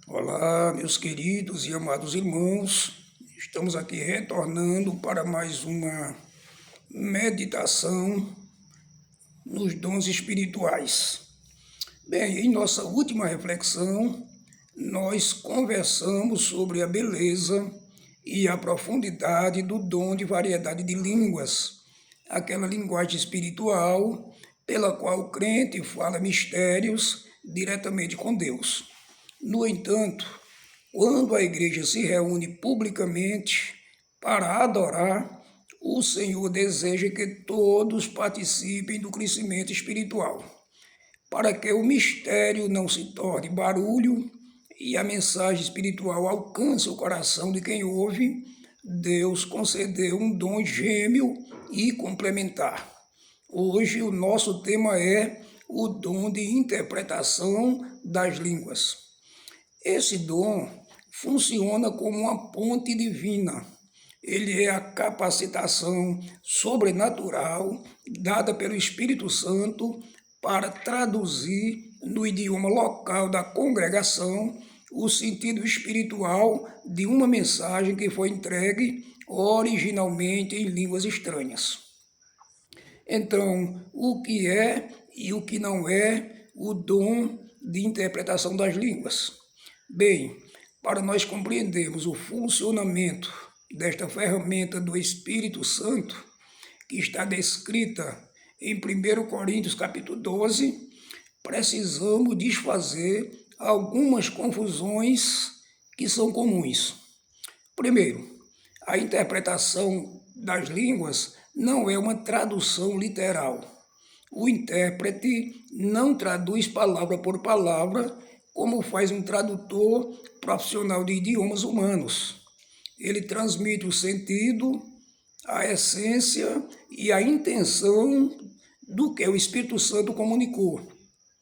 Olá, meus queridos e amados irmãos, estamos aqui retornando para mais uma meditação nos dons espirituais. Bem, em nossa última reflexão, nós conversamos sobre a beleza e a profundidade do dom de variedade de línguas, aquela linguagem espiritual pela qual o crente fala mistérios diretamente com Deus. No entanto, quando a igreja se reúne publicamente para adorar, o Senhor deseja que todos participem do crescimento espiritual, para que o mistério não se torne barulho e a mensagem espiritual alcance o coração de quem ouve. Deus concedeu um dom gêmeo e complementar. Hoje o nosso tema é o dom de interpretação das línguas. Esse dom funciona como uma ponte divina. Ele é a capacitação sobrenatural dada pelo Espírito Santo para traduzir no idioma local da congregação o sentido espiritual de uma mensagem que foi entregue originalmente em línguas estranhas. Então, o que é e o que não é o dom de interpretação das línguas? Bem, para nós compreendermos o funcionamento desta ferramenta do Espírito Santo, que está descrita em 1 Coríntios capítulo 12, precisamos desfazer algumas confusões que são comuns. Primeiro, a interpretação das línguas não é uma tradução literal. O intérprete não traduz palavra por palavra, como faz um tradutor profissional de idiomas humanos. Ele transmite o sentido, a essência e a intenção do que o Espírito Santo comunicou.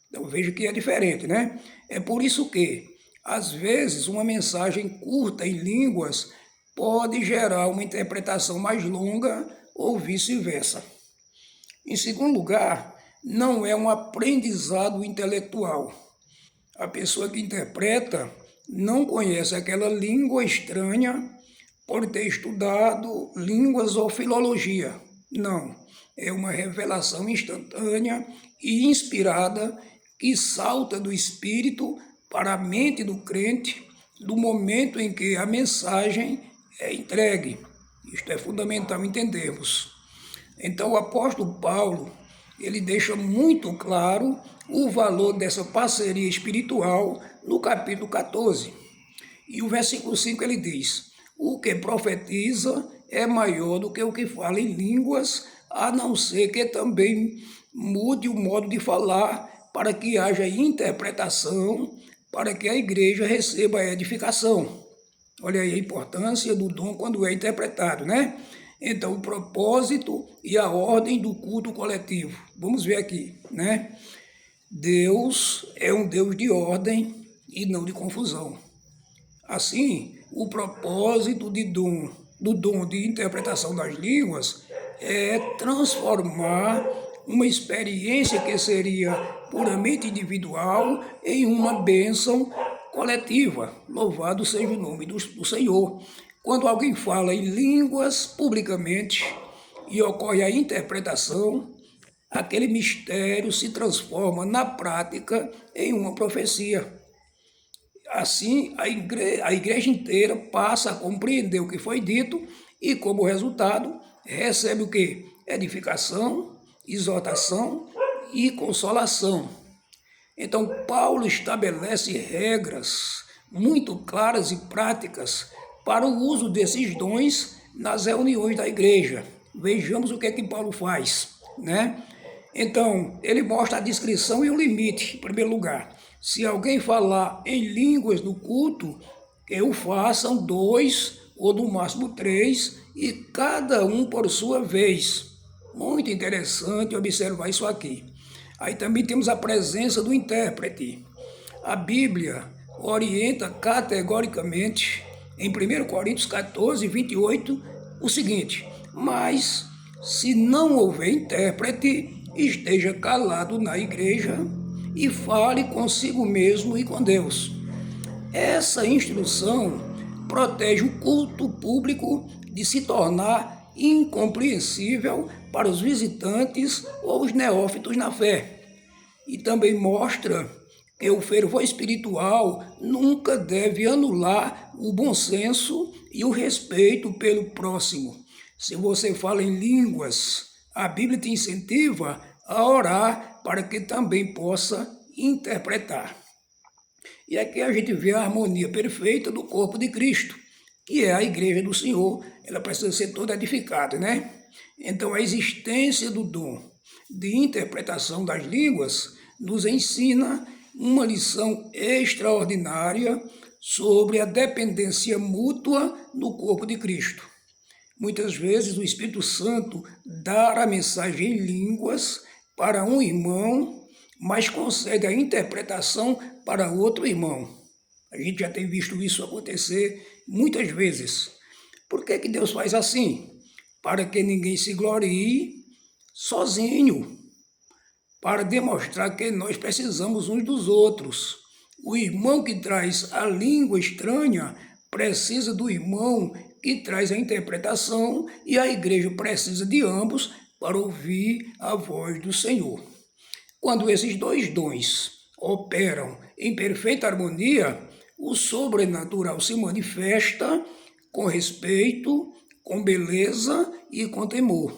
Então veja que é diferente, né? É por isso que, às vezes, uma mensagem curta em línguas pode gerar uma interpretação mais longa ou vice-versa. Em segundo lugar, não é um aprendizado intelectual. A pessoa que interpreta não conhece aquela língua estranha por ter estudado línguas ou filologia. Não, é uma revelação instantânea e inspirada que salta do espírito para a mente do crente no momento em que a mensagem é entregue. Isto é fundamental entendermos. Então o apóstolo Paulo, ele deixa muito claro o valor dessa parceria espiritual no capítulo 14. E o versículo 5 ele diz: o que profetiza é maior do que o que fala em línguas, a não ser que também mude o modo de falar para que haja interpretação, para que a igreja receba a edificação. Olha aí a importância do dom quando é interpretado, né? Então, o propósito e a ordem do culto coletivo. Vamos ver aqui, né? Deus é um Deus de ordem e não de confusão. Assim, o propósito do dom de interpretação das línguas é transformar uma experiência que seria puramente individual em uma bênção coletiva. Louvado seja o nome do Senhor. Quando alguém fala em línguas publicamente e ocorre a interpretação, aquele mistério se transforma na prática em uma profecia. Assim, a igreja inteira passa a compreender o que foi dito e, como resultado, recebe o quê? Edificação, exortação e consolação. Então, Paulo estabelece regras muito claras e práticas para o uso desses dons nas reuniões da igreja. Vejamos o que é que Paulo faz, né? Então, ele mostra a descrição e o limite, em primeiro lugar. Se alguém falar em línguas no culto, que o façam 2 ou no máximo 3, e cada um por sua vez. Muito interessante observar isso aqui. Aí também temos a presença do intérprete. A Bíblia orienta categoricamente, em 1 Coríntios 14, 28, o seguinte: mas se não houver intérprete, esteja calado na igreja e fale consigo mesmo e com Deus. Essa instrução protege o culto público de se tornar incompreensível para os visitantes ou os neófitos na fé. E também mostra que o fervor espiritual nunca deve anular o bom senso e o respeito pelo próximo. Se você fala em línguas, a Bíblia te incentiva a orar para que também possa interpretar. E aqui a gente vê a harmonia perfeita do corpo de Cristo, que é a igreja do Senhor. Ela precisa ser toda edificada, né? Então a existência do dom de interpretação das línguas nos ensina uma lição extraordinária sobre a dependência mútua no corpo de Cristo. Muitas vezes o Espírito Santo dá a mensagem em línguas para um irmão, mas concede a interpretação para outro irmão. A gente já tem visto isso acontecer muitas vezes. Por que Deus faz assim? Para que ninguém se glorie sozinho, para demonstrar que nós precisamos uns dos outros. O irmão que traz a língua estranha precisa do irmão que traz a interpretação, e a igreja precisa de ambos para ouvir a voz do Senhor. Quando esses dois dons operam em perfeita harmonia, o sobrenatural se manifesta com respeito, com beleza e com temor.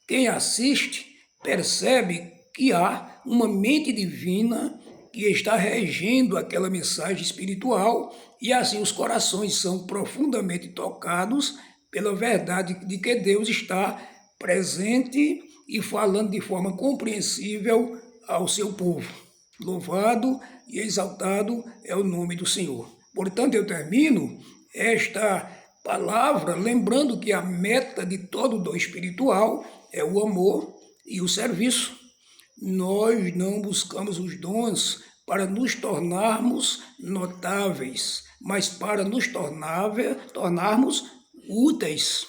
Quem assiste percebe que há uma mente divina que está regendo aquela mensagem espiritual, e assim os corações são profundamente tocados pela verdade de que Deus está presente e falando de forma compreensível ao seu povo. Louvado e exaltado é o nome do Senhor. Portanto, eu termino esta palavra lembrando que a meta de todo dom espiritual é o amor e o serviço. Nós não buscamos os dons para nos tornarmos notáveis, mas para nos tornarmos úteis.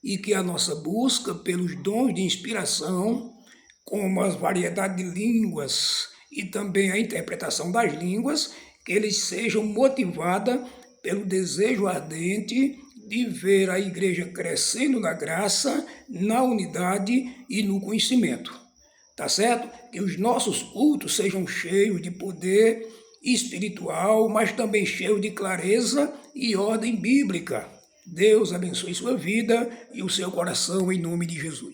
E que a nossa busca pelos dons de inspiração, como a variedade de línguas e também a interpretação das línguas, que eles sejam motivados pelo desejo ardente de ver a igreja crescendo na graça, na unidade e no conhecimento. Tá certo? Que os nossos cultos sejam cheios de poder espiritual, mas também cheios de clareza e ordem bíblica. Deus abençoe sua vida e o seu coração em nome de Jesus.